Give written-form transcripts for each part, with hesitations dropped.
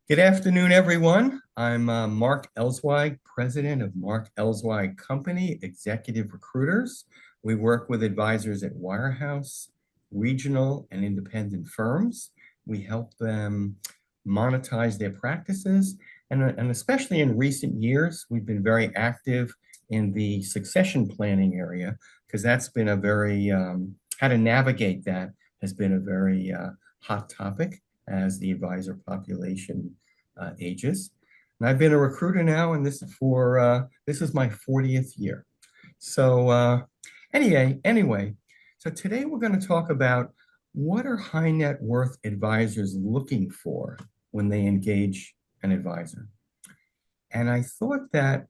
Good afternoon, everyone. I'm Mark Elswig, president of Mark Elswig Company, Executive Recruiters. We work with advisors at wirehouse, regional, and independent firms. We help them monetize their practices, and especially in recent years, we've been very active in the succession planning area because that's been a very, how to navigate that has been a very hot topic as the advisor population ages. And I've been a recruiter now, and this is my 40th year. So anyway, so today we're going to talk about what are high net worth advisors looking for when they engage an advisor. And I thought that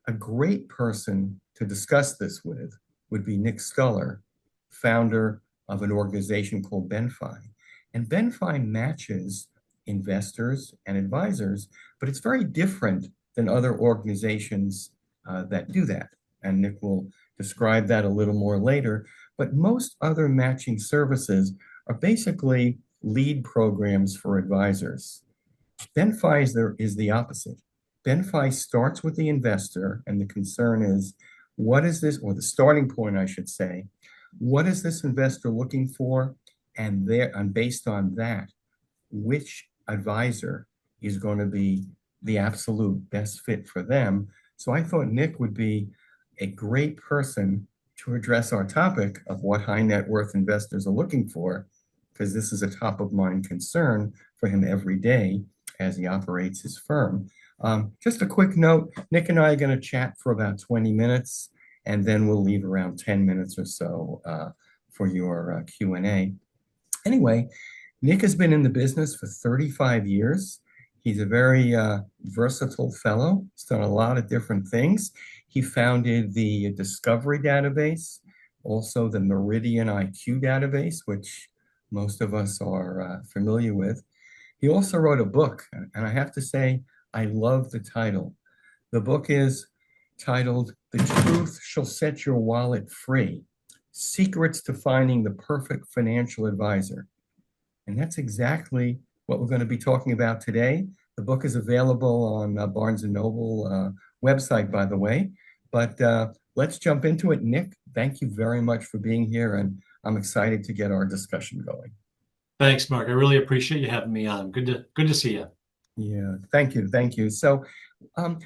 a great person to discuss this with would be Nick Stuller, founder of an organization called BenFi. And BenFi matches investors and advisors, but it's very different than other organizations that do that. And Nick will describe that a little more later. But most other matching services are basically lead programs for advisors. BenFi is the opposite. BenFi starts with the investor, and the concern is, what is this, or the starting point, I should say, what is this investor looking for? And based on that, which advisor is going to be the absolute best fit for them. So I thought Nick would be a great person to address our topic of what high net worth investors are looking for, because this is a top of mind concern for him every day as he operates his firm. Just a quick note, Nick and I are going to chat for about 20 minutes, and then we'll leave around 10 minutes or so for your Q&A. Anyway, Nick has been in the business for 35 years. He's a very versatile fellow. He's done a lot of different things. He founded the Discovery database, also the Meridian IQ database, which most of us are familiar with. He also wrote a book, and I have to say, I love the title. The book is titled The Truth Shall Set Your Wallet Free: Secrets to Finding the Perfect Financial Advisor. And that's exactly what we're going to be talking about today. The book is available on Barnes & Noble website, by the way. But let's jump into it. Nick, thank you very much for being here, and I'm excited to get our discussion going. Thanks, Mark. I really appreciate you having me on. Good to see you. Yeah, thank you. So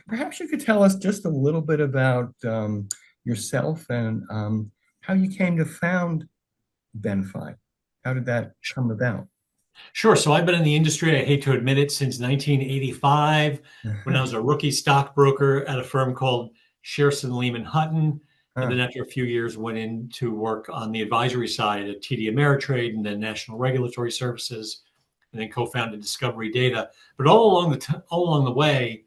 perhaps you could tell us just a little bit about yourself and how you came to found BenFi. How did that come about? Sure. So I've been in the industry, I hate to admit it, since 1985 when I was a rookie stockbroker at a firm called Shearson Lehman Hutton. And then after a few years, went in to work on the advisory side at TD Ameritrade and then National Regulatory Services, and then co-founded Discovery Data. But all along the way,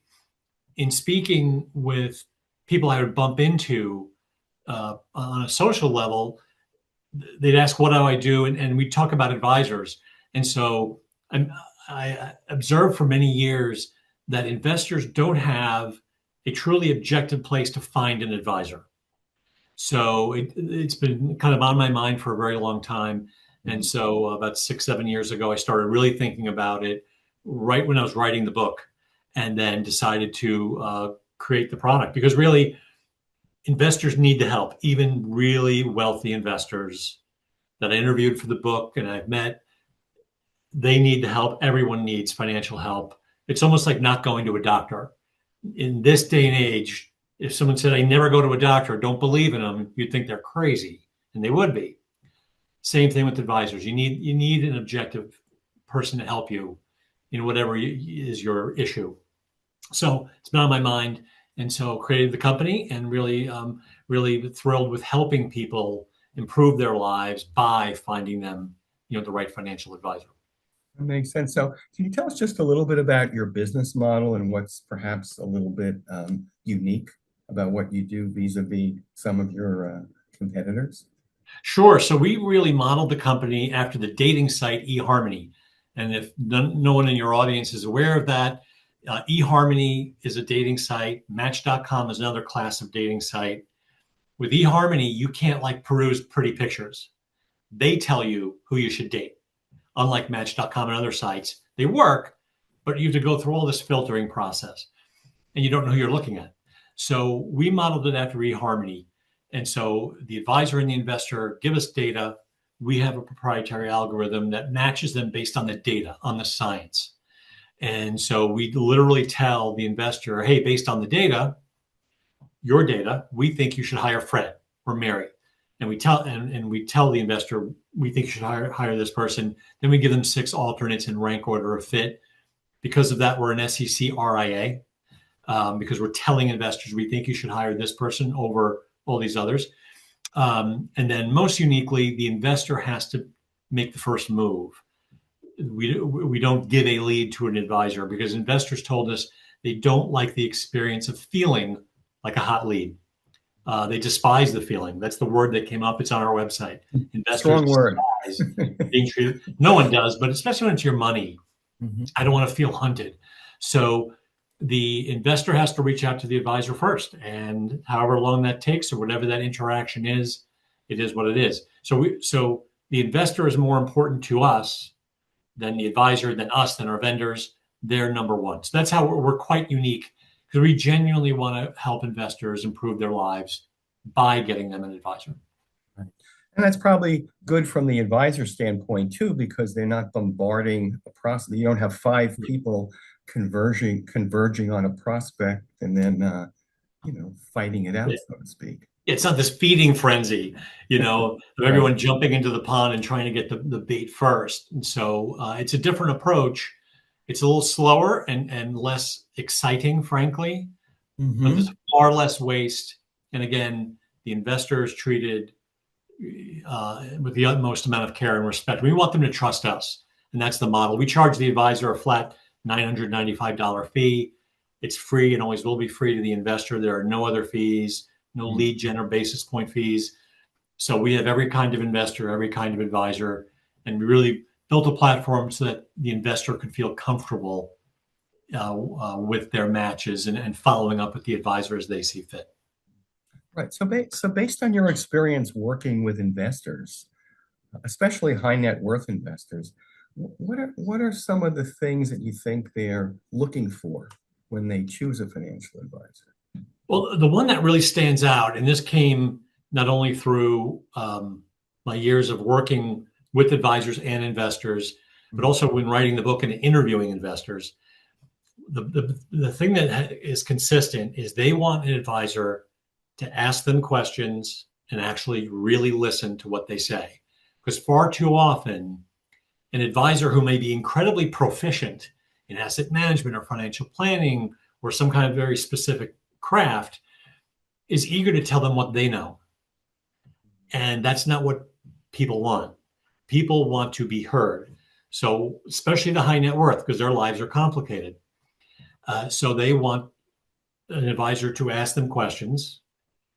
in speaking with people I would bump into on a social level, they'd ask, what do I do? And we'd talk about advisors. And so I observed for many years that investors don't have a truly objective place to find an advisor. So it's been kind of on my mind for a very long time. And so about 6, 7 years ago, I started really thinking about it right when I was writing the book, and then decided to create the product, because really investors need the help. Even really wealthy investors that I interviewed for the book and I've met, they need the help. Everyone needs financial help. It's almost like not going to a doctor. In this day and age, if someone said, I never go to a doctor, don't believe in them, you'd think they're crazy, and they would be. Same thing with advisors. You need an objective person to help you in whatever is your issue. So it's been on my mind, and so created the company, and really thrilled with helping people improve their lives by finding them, the right financial advisor. That makes sense. So can you tell us just a little bit about your business model and what's perhaps a little bit unique about what you do vis-a-vis some of your competitors? Sure. So we really modeled the company after the dating site eHarmony. And if no one in your audience is aware of that, eHarmony is a dating site. Match.com is another class of dating site. With eHarmony, you can't peruse pretty pictures. They tell you who you should date. Unlike Match.com and other sites, they work, but you have to go through all this filtering process and you don't know who you're looking at. So we modeled it after eHarmony. And so the advisor and the investor give us data. We have a proprietary algorithm that matches them based on the data, on the science. And so we literally tell the investor, hey, based on the data, your data, we think you should hire Fred or Mary. And we tell the investor, we think you should hire this person. Then we give them 6 alternates in rank order of fit. Because of that, we're an SEC RIA, because we're telling investors we think you should hire this person over all these others. And then most uniquely, the investor has to make the first move. We don't give a lead to an advisor because investors told us they don't like the experience of feeling like a hot lead. They despise the feeling. That's the word that came up. It's on our website. Investors Strong word. despise being treated. No one does, but especially when it's your money. Mm-hmm. I don't want to feel hunted. So the investor has to reach out to the advisor first, and however long that takes or whatever that interaction is, it is what it is. So the investor is more important to us than the advisor, than us, than our vendors. They're number one. So that's how we're quite unique, because we genuinely want to help investors improve their lives by getting them an advisor. Right. And that's probably good from the advisor standpoint too, because they're not bombarding a process. You don't have 5 people converging on a prospect and then fighting it out, so to speak. It's not this feeding frenzy, of everyone jumping into the pond and trying to get the bait first. And so it's a different approach. It's a little slower and less exciting, frankly, but there's far less waste. And again, the investor is treated with the utmost amount of care and respect. We want them to trust us, and that's the model. We charge the advisor a flat $995 fee. It's free and always will be free to the investor. There are no other fees, no lead gen or basis point fees. So we have every kind of investor, every kind of advisor, and we really built a platform so that the investor could feel comfortable with their matches and following up with the advisor as they see fit. Right. So based on your experience working with investors, especially high net worth investors, what are some of the things that you think they're looking for when they choose a financial advisor? Well, the one that really stands out, and this came not only through my years of working with advisors and investors, but also when writing the book and interviewing investors, the thing that is consistent is they want an advisor to ask them questions and actually really listen to what they say. Because far too often, an advisor who may be incredibly proficient in asset management or financial planning or some kind of very specific craft is eager to tell them what they know. And that's not what people want. People want to be heard. So especially the high net worth, because their lives are complicated. So they want an advisor to ask them questions,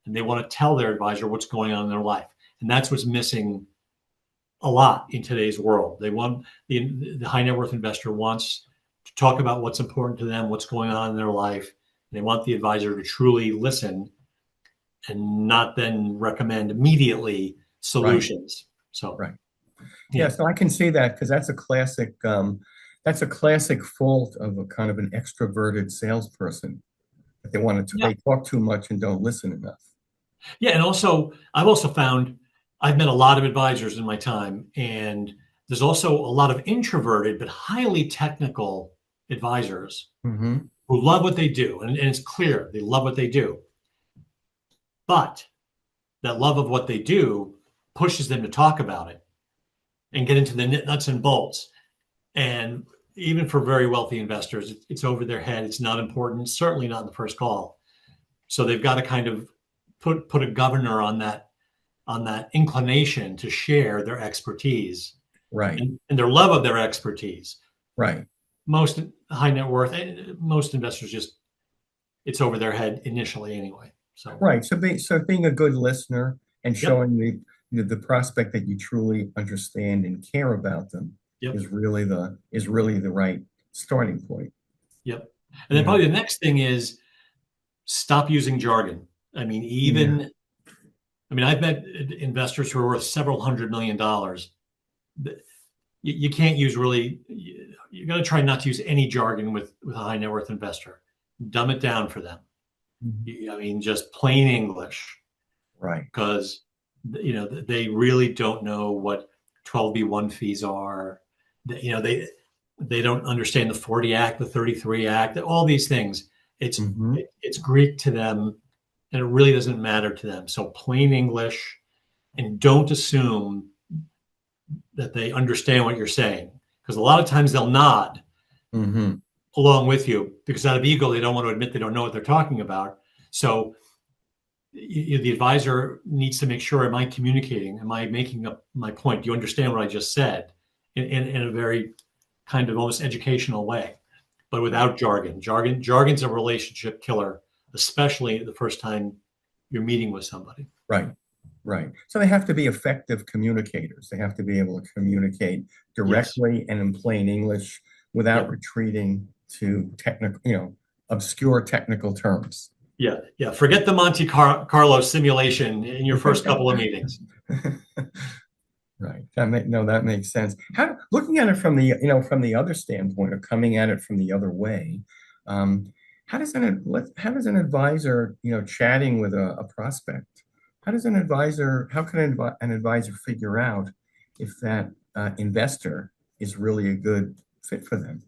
and they want to tell their advisor what's going on in their life. And that's what's missing a lot in today's world. They want the high net worth investor wants to talk about what's important to them, what's going on in their life. And they want the advisor to truly listen and not then recommend immediately solutions. Right. So, right. Yeah. So I can see that, because that's a classic fault of a kind of an extroverted salesperson. That they talk too much and don't listen enough. Yeah. And I've also found I've met a lot of advisors in my time, and there's also a lot of introverted but highly technical advisors who love what they do. And it's clear they love what they do. But that love of what they do pushes them to talk about it and get into the nuts and bolts. And even for very wealthy investors, it's over their head. It's not important, certainly not in the first call. So they've got to kind of put a governor on that inclination to share their expertise, right, and their love of their expertise. Right. Most high net worth, most investors it's over their head initially anyway. So right. So being a good listener and showing the prospect that you truly understand and care about them is really the right starting point. Yep. And then probably the next thing is stop using jargon. I mean, I've met investors who are worth several $100 million. you can't use really, you're going to try not to use any jargon with a high net worth investor. Dumb it down for them. I mean, just plain English. Right. Because, they really don't know what 12B1 fees are. They don't understand the 40 Act, the 33 Act, all these things. It's Greek to them, and it really doesn't matter to them. So plain English, and don't assume that they understand what you're saying, because a lot of times they'll nod along with you, because out of ego, they don't want to admit they don't know what they're talking about. So the advisor needs to make sure, am I communicating? Am I making up my point? Do you understand what I just said in a very kind of almost educational way, but without jargon. Jargon's a relationship killer, especially the first time you're meeting with somebody. Right. Right. So they have to be effective communicators. They have to be able to communicate directly and in plain English without retreating to technical, obscure technical terms. Yeah. Forget the Monte Carlo simulation in your first couple of meetings. Right. That makes sense. Looking at it from the other standpoint, or coming at it from the other way, how does an advisor, chatting with a prospect, how can an advisor figure out if that investor is really a good fit for them?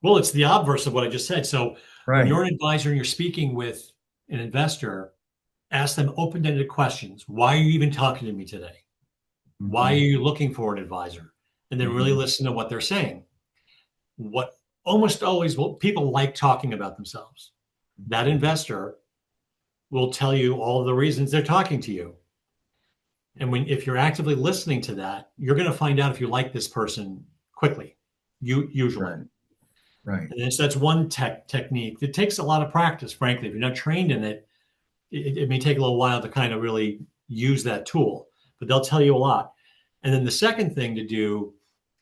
Well, it's the obverse of what I just said. So when Right. you're an advisor and you're speaking with an investor, ask them open-ended questions. Why are you even talking to me today? Why are you looking for an advisor? And then really listen to what they're saying. What almost always people like talking about themselves. That investor will tell you all of the reasons they're talking to you. And if you're actively listening to that, you're going to find out if you like this person quickly, usually. Right. And so that's one technique. It takes a lot of practice, frankly. If you're not trained in it, it may take a little while to kind of really use that tool, but they'll tell you a lot. And then the second thing to do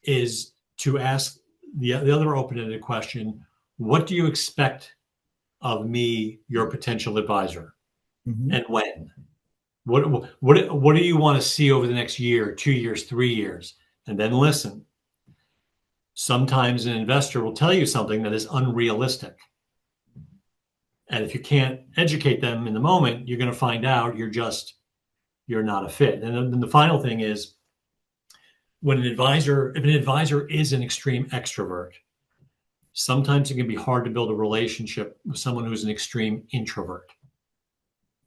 is to ask the other open-ended question: what do you expect of me, your potential advisor, and when? What do you want to see over the next year, 2 years, 3 years? And then listen. Sometimes an investor will tell you something that is unrealistic. And if you can't educate them in the moment, you're going to find out you're not a fit. And then the final thing is, if an advisor is an extreme extrovert, sometimes it can be hard to build a relationship with someone who's an extreme introvert.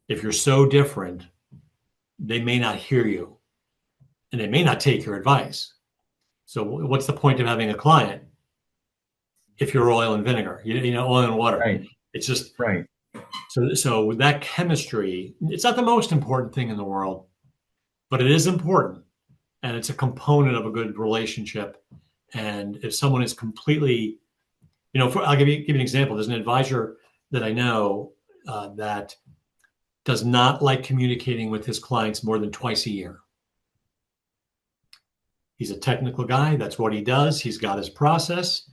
If you're so different, they may not hear you, and they may not take your advice. So what's the point of having a client if you're oil and vinegar, oil and water? Right. It's just right. So with that chemistry, it's not the most important thing in the world, but it is important, and it's a component of a good relationship. And if someone is completely, I'll give you an example. There's an advisor that I know that does not like communicating with his clients more than twice a year. He's a technical guy. That's what he does. He's got his process.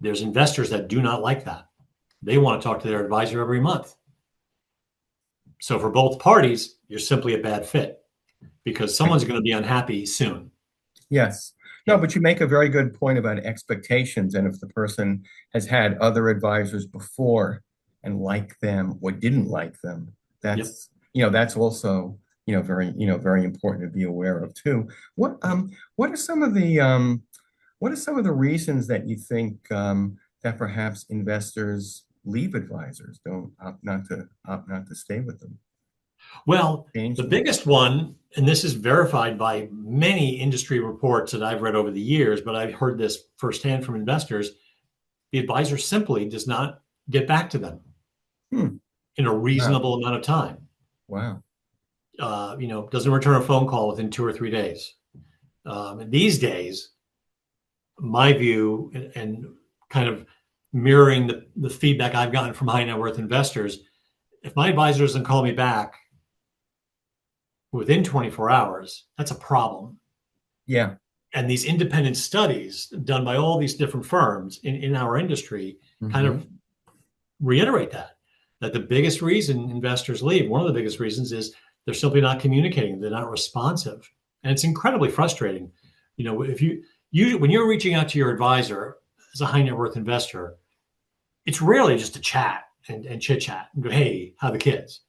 There's investors that do not like that. They want to talk to their advisor every month. So for both parties, you're simply a bad fit, because someone's going to be unhappy soon. Yes. No, but you make a very good point about expectations. And if the person has had other advisors before and liked them or didn't like them, that's also, very important to be aware of too. What are some of the reasons that you think that perhaps investors leave advisors, opt not to stay with them? Well, the biggest one, and this is verified by many industry reports that I've read over the years, but I've heard this firsthand from investors, the advisor simply does not get back to them in a reasonable amount of time. Wow. Doesn't return a phone call within 2 or 3 days. And these days, my view, and kind of mirroring the feedback I've gotten from high net worth investors, if my advisor doesn't call me back within 24 hours, that's a problem. Yeah. And these independent studies done by all these different firms in our industry kind of reiterate that the biggest reason investors leave, one of the biggest reasons, is they're simply not communicating. They're not responsive. And it's incredibly frustrating. If when you're reaching out to your advisor as a high net worth investor, it's rarely just a chat and chit chat and go, hey, how are the kids?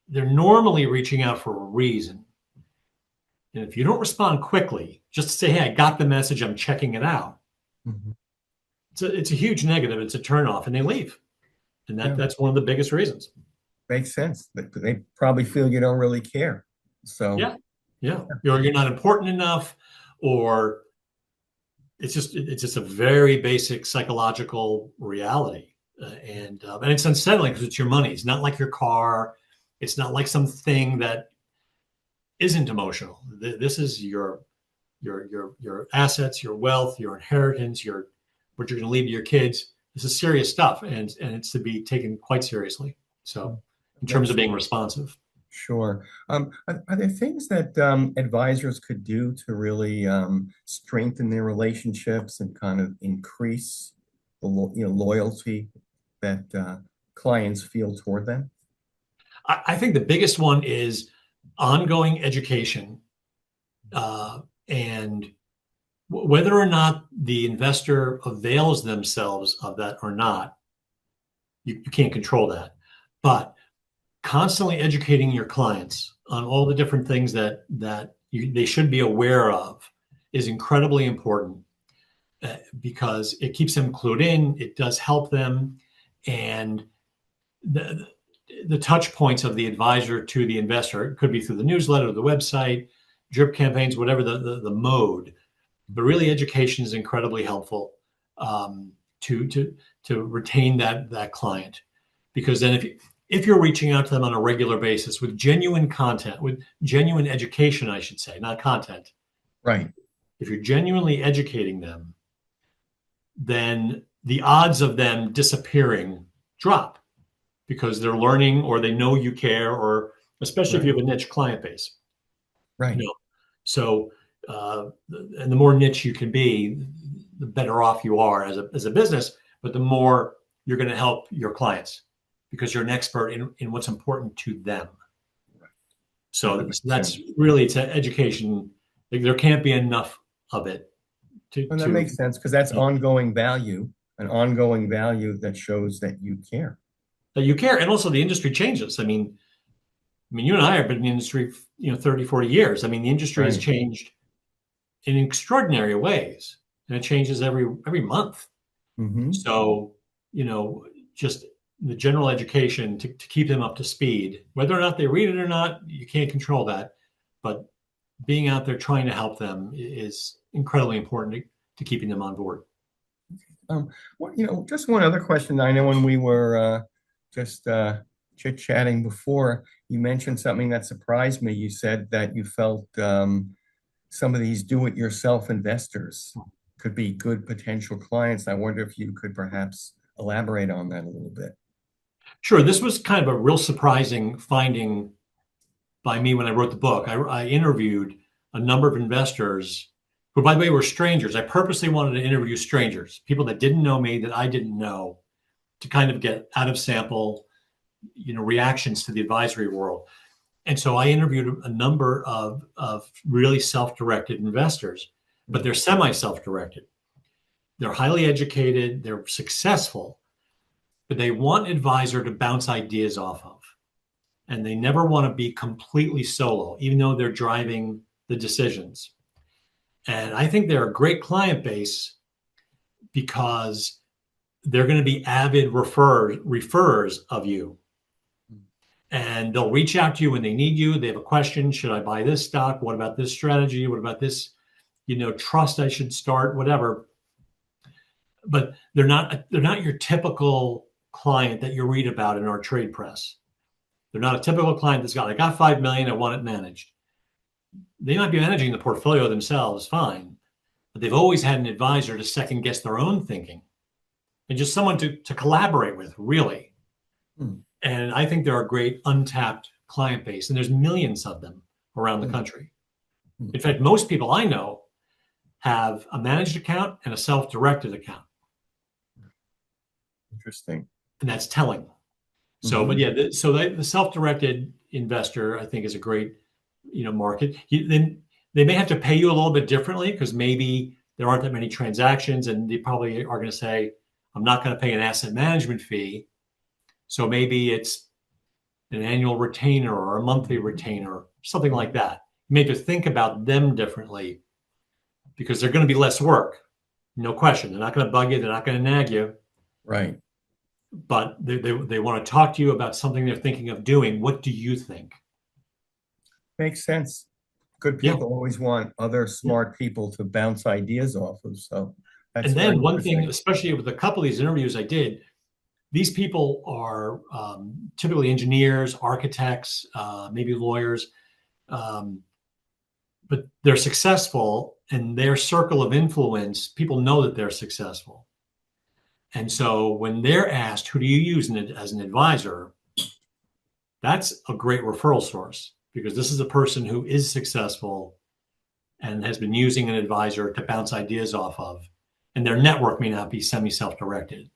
They're normally reaching out for a reason. And if you don't respond quickly, just to say, hey, I got the message, I'm checking it out, Mhm. it's a huge negative. It's a turnoff, and they leave. And Yeah, that's one of the biggest reasons. makes sense. They probably feel you don't really care. So, Yeah. Yeah. You're not important enough, or it's just a very basic psychological reality. And it's unsettling because it's your money. It's not like your car. It's not like something that isn't emotional. This is your assets, your wealth, your inheritance, what you're going to leave to your kids. This is serious stuff, and it's to be taken quite seriously. So, in terms of makes being responsive, sure. Are there things that advisors could do to really strengthen their relationships and kind of increase the loyalty that clients feel toward them? I think the biggest one is ongoing education, and whether or not the investor avails themselves of that or not, you can't control that. But constantly educating your clients on all the different things that they should be aware of is incredibly important, because it keeps them clued in. It does help them, and the the touch points of the advisor to the investor, it could be through the newsletter, the website, drip campaigns, whatever the mode. But really, education is incredibly helpful, to retain that client, because then if you're reaching out to them on a regular basis with genuine content, with genuine education, I should say, not content. Right. If you're genuinely educating them, then the odds of them disappearing drop, because they're learning, or they know you care, or especially if Right. you have a niche client base. Right. You know, so and the more niche you can be, the better off you are as a business, but the more you're going to help your clients, because you're an expert in what's important to them. That So makes that's sense. really, it's an education. There can't be enough of it And that to makes sense because that's ongoing value, an ongoing value that shows that you care. that you care. And also the industry changes. I mean, you and I have been in the industry, 30, 40 years. I mean, the industry has Right. changed in extraordinary ways, and it changes every month. Hmm. So, just the general education to keep them up to speed, whether or not they read it or not, you can't control that. But being out there trying to help them is incredibly important to keeping them on board. Just one other question. I know when we were just chit-chatting before, you mentioned something that surprised me. You said that you felt some of these do-it-yourself investors could be good potential clients. I wonder if you could perhaps elaborate on that a little bit. Sure, this was kind of a real surprising finding by me when I wrote the book. I interviewed a number of investors who, by the way, were strangers. I purposely wanted to interview strangers, people that didn't know me, that I didn't know, to kind of get out of sample, reactions to the advisory world. And so I interviewed a number of really self-directed investors, but they're semi-self-directed. They're highly educated, they're successful, but they want an advisor to bounce ideas off of. And they never want to be completely solo, even though they're driving the decisions. And I think they're a great client base because they're going to be avid referrers of you. And they'll reach out to you when they need you. They have a question. Should I buy this stock? What about this strategy? What about this, trust I should start, whatever. But they're not your typical client that you read about in our trade press. They're not a typical client that's I got 5 million, I want it managed. They might be managing the portfolio themselves fine, but they've always had an advisor to second guess their own thinking, and just someone to collaborate with, really. Hmm. And I think they're a great untapped client base, and there's millions of them around the Hmm. country. Hmm. In fact, most people I know have a managed account and a self-directed account, Interesting. and that's telling. So, but Hmm. yeah, the self-directed investor, I think, is a great, market. Then they may have to pay you a little bit differently, because maybe there aren't that many transactions, and they probably are going to say, I'm not going to pay an asset management fee. So maybe it's an annual retainer or a monthly retainer, something like that. You may have to think about them differently because they're going to be less work. No question. They're not going to bug you. They're not going to nag you. Right. But they want to talk to you about something they're thinking of doing. What do you think? Makes sense. Good Yeah. people always want other smart people to bounce ideas off of. So that's And very then one thing, interesting. especially with a couple of these interviews I did, these people are typically engineers, architects, maybe lawyers, but they're successful, and their circle of influence, people know that they're successful. And so when they're asked, who do you use as an advisor? That's a great referral source, because this is a person who is successful and has been using an advisor to bounce ideas off of. And their network may not be semi-self-directed.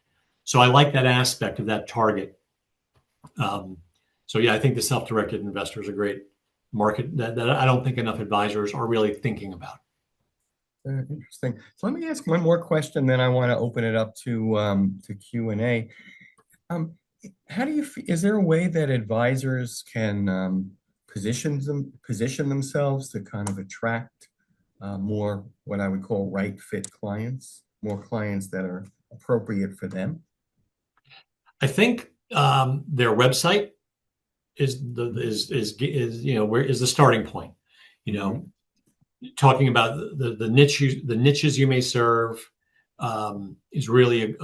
So I like that aspect of that target. So yeah, I think the self-directed investor is a great market that I don't think enough advisors are really thinking about. Interesting. So let me ask one more question, then I want to open it up to Q&A. How do you is there a way that advisors can position themselves to kind of attract more what I would call right fit clients, more clients that are appropriate for them? I think their website is where is the starting point. You know, talking about the niches you may serve is really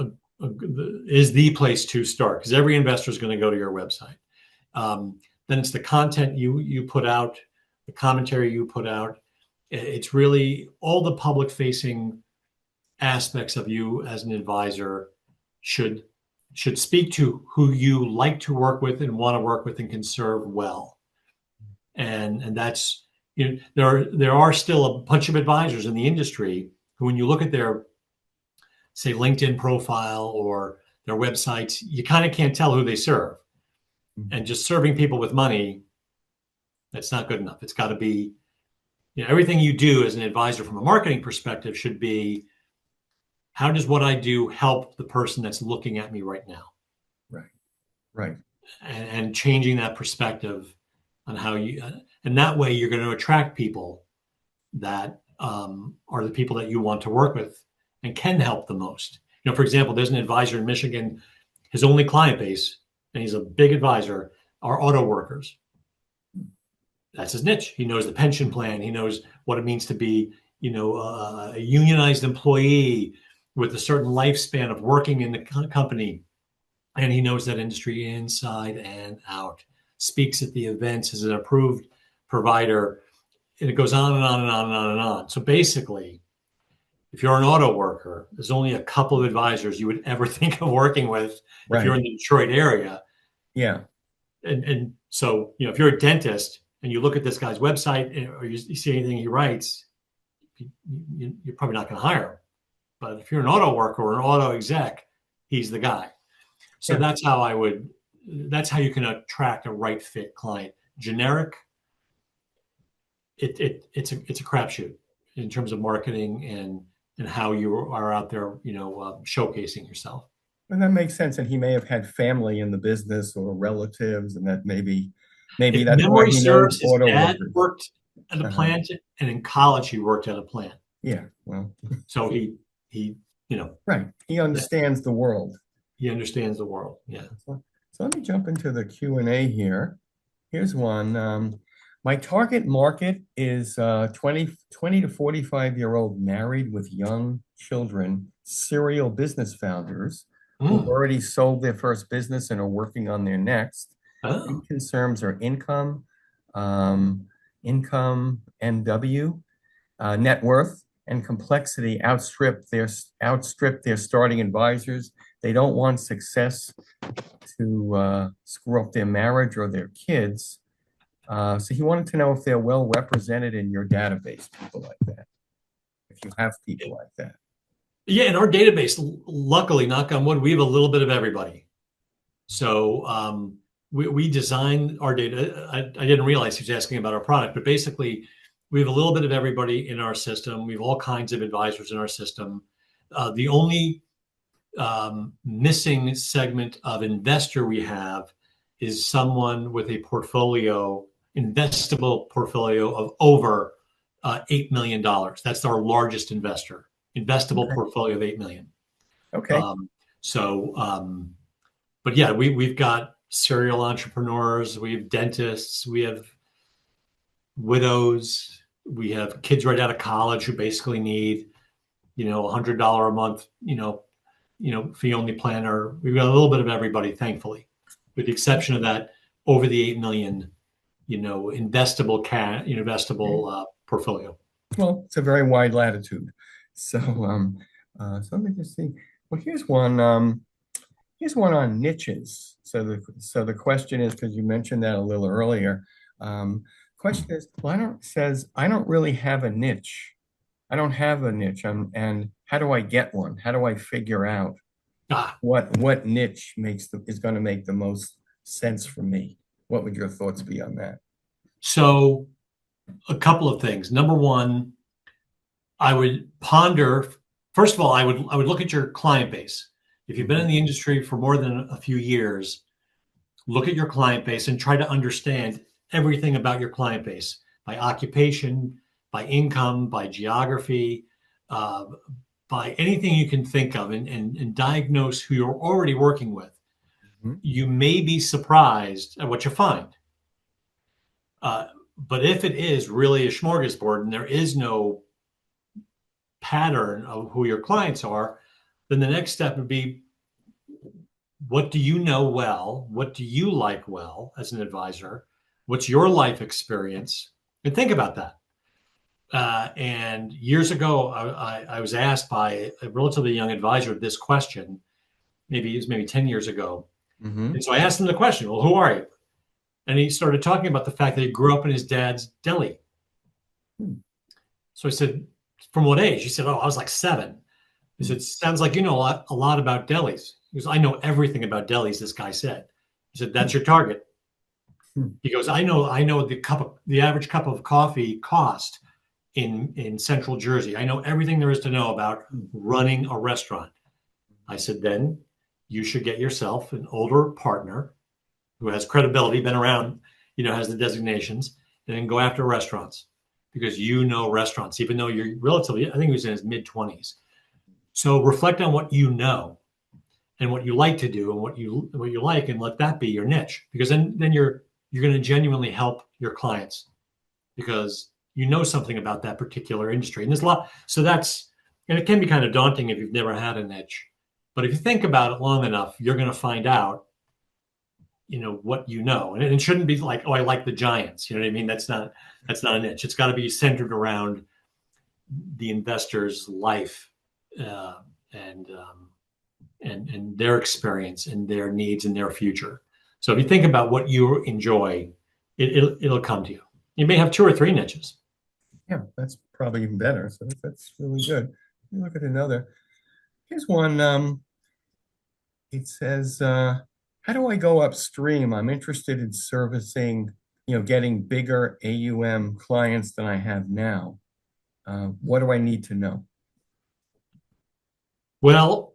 is the place to start, because every investor is going to go to your website. Then it's the content you put out, the commentary you put out. It's really all the public facing aspects of you as an advisor should speak to who you like to work with and want to work with and can serve well. And that's, there are still a bunch of advisors in the industry who, when you look at their, say, LinkedIn profile or their websites, you kind of can't tell who they serve. And just serving people with money, that's not good enough. It's got to be, everything you do as an advisor from a marketing perspective should be, how does what I do help the person that's looking at me right now? Right. And changing that perspective on how you, and that way you're going to attract people that are the people that you want to work with and can help the most. For example, there's an advisor in Michigan, his only client base, and he's a big advisor, are auto workers. That's his niche. He knows the pension plan. He knows what it means to be, a unionized employee with a certain lifespan of working in the company. And he knows that industry inside and out, speaks at the events, is an approved provider, and it goes on and on and on and on and on. So basically, if you're an auto worker, there's only a couple of advisors you would ever think of working with if you're in the Detroit area. Yeah. And so, if you're a dentist and you look at this guy's website or you see anything he writes, you're probably not going to hire him. But if you're an auto worker or an auto exec, he's the guy. So that's how you can attract a right fit client. Generic, it's a crapshoot in terms of marketing and how you are out there, showcasing yourself. And that makes sense. And he may have had family in the business or relatives, and that maybe that's why he knows his auto dad workers. worked at a plant, and in college he worked at a plant. Yeah, well. So he right. He understands the world. He understands the world. Yeah. So let me jump into the Q&A here. Here's one. My target market is 20 to 45-year-old married with young children, serial business founders who've already sold their first business and are working on their next. Main concerns are income, NW, net worth, and complexity outstrip their starting advisors. They don't want success to screw up their marriage or their kids. So he wanted to know if they're well represented in your database, people like that, if you have people like that. Yeah, in our database, luckily, knock on wood, we have a little bit of everybody. So we designed our data. I didn't realize he was asking about our product, but basically We have a little bit of everybody in our system. We have all kinds of advisors in our system. The only missing segment of investor we have is someone with a investable portfolio of over $8 million. That's our largest investor, investable portfolio of 8 million. Okay. But yeah, we've got serial entrepreneurs, we have dentists, we have widows, we have kids right out of college who basically need, $100 a month, fee only planner. We've got a little bit of everybody, thankfully, with the exception of that over the 8 million, investable portfolio. Well, it's a very wide latitude. So, so let me just see. Well, here's one on niches. So the question is, because you mentioned that a little earlier, question is, well, I don't really have a niche. I don't have a niche. And how do I get one? How do I figure out what niche is going to make the most sense for me? What would your thoughts be on that? So a couple of things. Number one, I would ponder, first of all, I would look at your client base. If you've been in the industry for more than a few years, look at your client base and try to understand everything about your client base by occupation, by income, by geography, by anything you can think of, and diagnose who you're already working with. You may be surprised at what you find. But if it is really a smorgasbord and there is no pattern of who your clients are, then the next step would be, what do you know well? What do you like well as an advisor? What's your life experience? And think about that. And years ago, I was asked by a relatively young advisor this question. It was maybe 10 years ago. And so I asked him the question, well, who are you? And he started talking about the fact that he grew up in his dad's deli. So I said, from what age? He said, oh, I was like 7. He said, sounds like you know a lot about delis. He goes, I know everything about delis, this guy said. He said, that's your target. He goes, I know the average cup of coffee cost in Central Jersey. I know everything there is to know about running a restaurant. I said, then you should get yourself an older partner who has credibility, been around, has the designations, and then go after restaurants, because restaurants, even though you're relatively, I think he was in his mid-20s. So reflect on what you know and what you like to do and what you like, and let that be your niche, because then you're going to genuinely help your clients because you know something about that particular industry. And there's a lot. And it can be kind of daunting if you've never had a niche. But if you think about it long enough, you're going to find out, what you know. And it shouldn't be like, oh, I like the Giants. You know what I mean? That's not a niche. It's got to be centered around the investor's life and their experience and their needs and their future. So if you think about what you enjoy, it'll come to you. You may have 2 or 3 niches. Yeah, that's probably even better. So that's really good. Let me look at another. Here's one. It says, how do I go upstream? I'm interested in servicing, getting bigger AUM clients than I have now. What do I need to know? Well,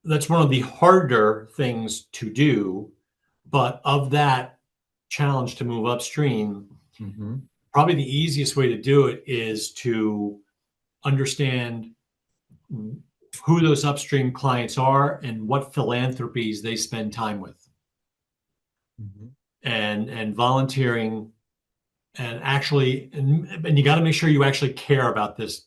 that's one of the harder things to do, but of that challenge to move upstream, probably the easiest way to do it is to understand who those upstream clients are and what philanthropies they spend time with, and volunteering, and actually, and you got to make sure you actually care about this,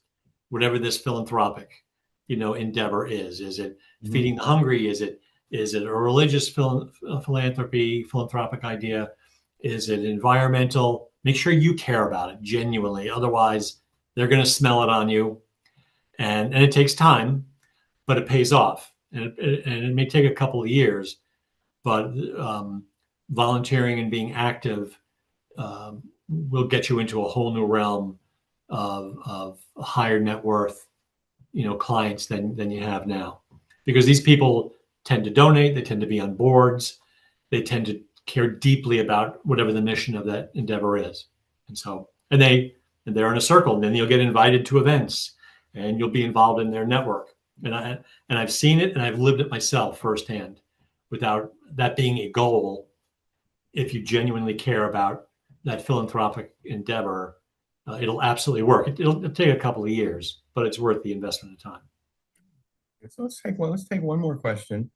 whatever this philanthropic, endeavor is. Is it feeding the hungry? Is it a religious philanthropic idea? Is it environmental? Make sure you care about it genuinely. Otherwise, they're going to smell it on you. And it takes time, but it pays off. And it may take a couple of years, but volunteering and being active will get you into a whole new realm of higher net worth, clients than you have now. Because these people tend to donate, they tend to be on boards, they tend to care deeply about whatever the mission of that endeavor is. And so, and they're in a circle, and then you'll get invited to events, and you'll be involved in their network. And I've seen it, and I've lived it myself firsthand, without that being a goal. If you genuinely care about that philanthropic endeavor, it'll absolutely work. It'll take a couple of years, but it's worth the investment of time. So let's take one more question.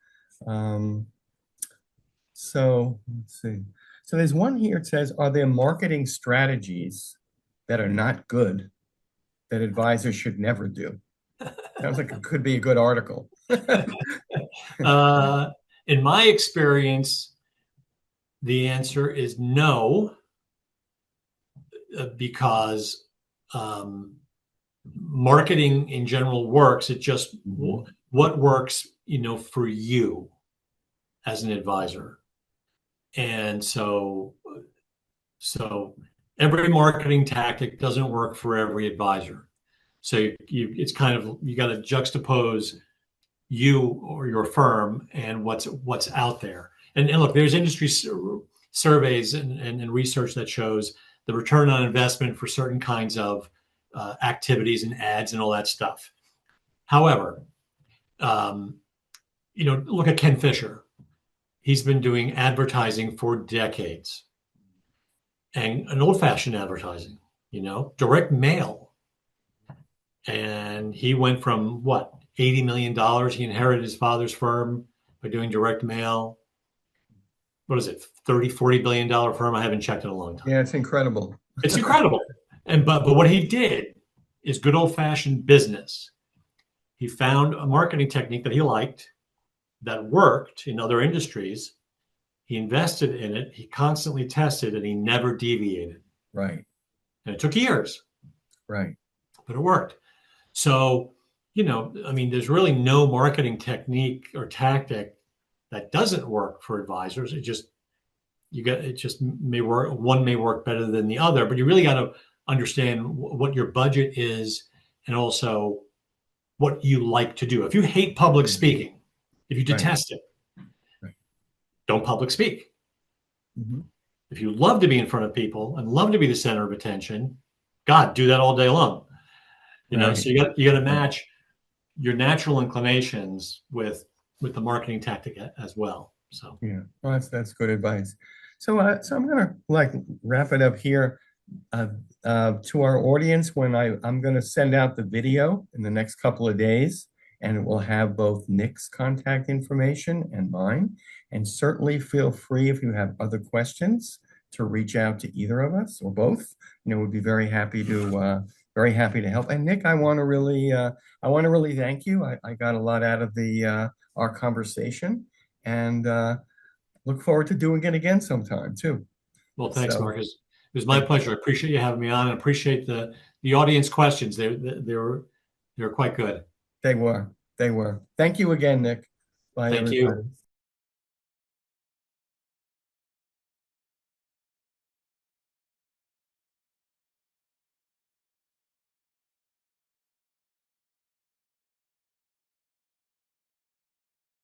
So let's see. So there's one here. It says, are there marketing strategies that are not good that advisors should never do? Sounds like it could be a good article. In my experience, the answer is no, because marketing in general works. It just what works, for you as an advisor. And so every marketing tactic doesn't work for every advisor. So it's kind of, you got to juxtapose you or your firm and what's out there. And look, there's industry surveys and research that shows the return on investment for certain kinds of activities and ads and all that stuff. However, look at Ken Fisher. He's been doing advertising for decades, and an old-fashioned advertising, direct mail. And he went from $80 million. He inherited his father's firm by doing direct mail. What is it, $30-40 billion firm? I haven't checked in a long time. Yeah, it's incredible. It's incredible. But what he did is good old-fashioned business. He found a marketing technique that he liked, that worked in other industries. He invested in it. He constantly tested, and he never deviated. Right. And it took years. Right. But it worked. So, there's really no marketing technique or tactic that doesn't work for advisors. It just may work. One may work better than the other, but you really got to understand what your budget is, and also what you like to do. If you hate public speaking, if you detest it, don't public speak. If you love to be in front of people and love to be the center of attention, God, do that all day long. So you got to match your natural inclinations with the marketing tactic as well. So yeah, well, that's good advice. So I'm gonna wrap it up here. To our audience, when I'm gonna send out the video in the next couple of days, and it will have both Nick's contact information and mine. And certainly feel free, if you have other questions, to reach out to either of us or both. We'd be very happy to help. And Nick, I want to really thank you. I got a lot out of our conversation, and look forward to doing it again sometime too. Well, thanks, Marcus. It was my pleasure. I appreciate you having me on, and appreciate the audience questions. They were quite good. They were. Thank you again, Nick. Bye, Thank everybody. you.